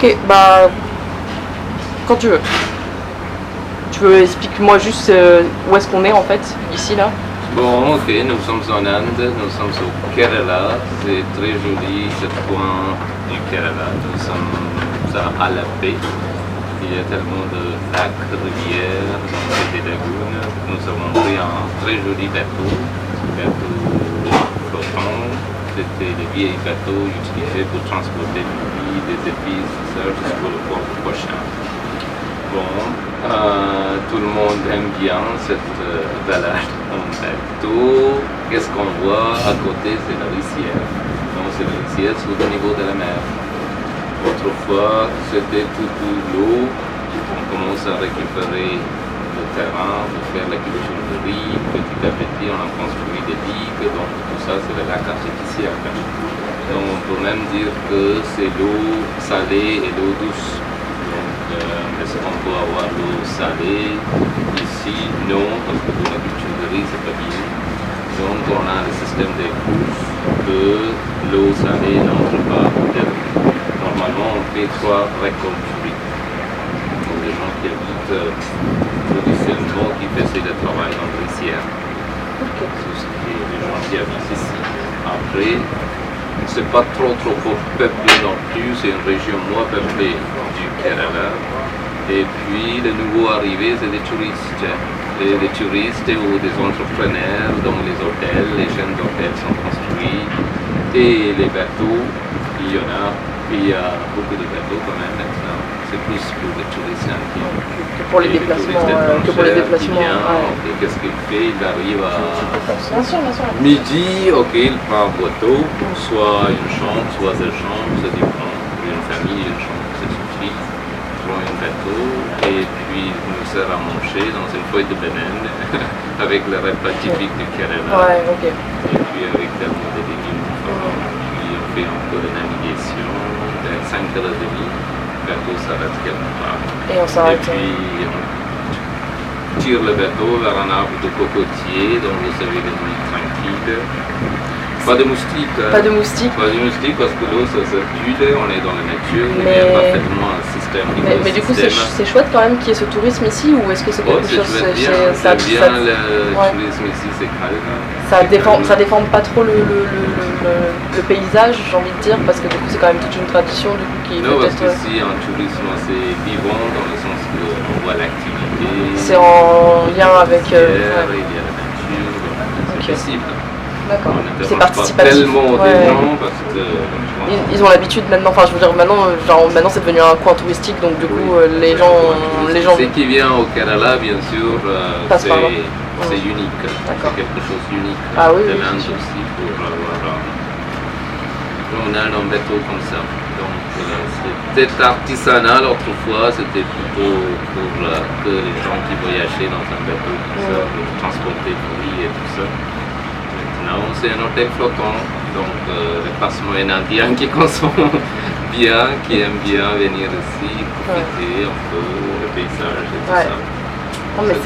Ok, bah quand tu veux. Tu veux explique-moi juste où est-ce qu'on est en fait, ici là. Bon, ok, nous sommes en Inde, nous sommes au Kerala, c'est très joli ce coin du Kerala. Nous sommes à Alappé, il y a tellement de lacs, rivières, donc des lagunes. Nous avons pris un très joli bateau flottant. C'était les vieilles bateaux utilisés pour transporter du riz, des épices, tout ça, jusqu'au port prochain. Bon, tout le monde aime bien cette balade en bateau. Qu'est-ce qu'on voit à côté? C'est la rizière. Donc c'est la rizière sous le niveau de la mer. Autrefois, c'était toute l'eau. On commence à récupérer le terrain pour faire la culture de riz. Petit à petit, on a construit des digues. Donc tout ça, c'est le lac artificiel. Donc on peut même dire que c'est l'eau salée et l'eau douce. Est-ce qu'on peut avoir l'eau salée? Ici, non, parce que pour la culture de riz, c'est pas bien. Donc, on a le système des couches que l'eau salée n'entre pas dedans. Normalement, on fait 3 récoltes du riz. Donc, les gens qui habitent traditionnellement, qui faisaient le travail dans le rizière. C'est ce qui est les gens qui habitent ici. Après, c'est pas trop peuplé non plus, c'est une région moins peuplée du Kerala. Et puis les nouveaux arrivés, c'est des touristes. Et des touristes ou des entrepreneurs, dont les hôtels, les chaînes d'hôtels sont construits. Et les bateaux, il y en a, il y a beaucoup de bateaux quand même maintenant. C'est plus pour les touristes Que pour les déplacements. Et qu'est-ce qu'il fait? Il arrive à midi, ok, il prend un bateau, soit une chambre, soit 2 chambres, ça dépend. Pour une famille, une chambre, ça suffit. Il prend un bateau et puis il nous sert à manger dans une feuille de banane avec le repas typique du Kerala. Ouais, ok. Et puis avec tellement de légumes. Puis on fait un peu de navigation vers 5h30. Le bateau s'arrête quelque part. Et on s'arrête. Et puis on tire le bateau vers un arbre de cocotier, donc vous savez, des nuits tranquilles. Pas de moustiques. Pas de moustiques. Pas de moustiques parce que l'eau ça circule, on est dans la nature, il y a parfaitement un système. Mais du coup, c'est chouette quand même qu'il y ait ce tourisme ici, ou est-ce que c'est quelque chose c'est bien, ça, bien le tourisme ici, c'est calme. Ça déforme pas trop le paysage, j'ai envie de dire, parce que du coup, c'est quand même toute une tradition du coup qui Non, parce peut-être. que si un tourisme assez vivant, dans le sens qu'on voit l'activité. C'est en lien avec. Il y a la nature, c'est possible. D'accord. C'est Pas participatif. tellement des gens parce que ils ont l'habitude maintenant, enfin je veux dire maintenant c'est devenu un coin touristique, donc du coup les gens. Ce qui vient au Kerala bien sûr c'est unique, c'est quelque chose d'unique. Ah oui, de l'Inde aussi pour avoir un bateau comme ça. Donc c'était artisanal autrefois, c'était plutôt pour que les gens qui voyageaient dans un bateau comme ça, pour transporter du riz et tout ça. Maintenant, c'est un hôtel flottant, donc les classes moyennes indiennes qui consomment bien, qui aiment bien venir ici, profiter un peu le paysage et tout ça.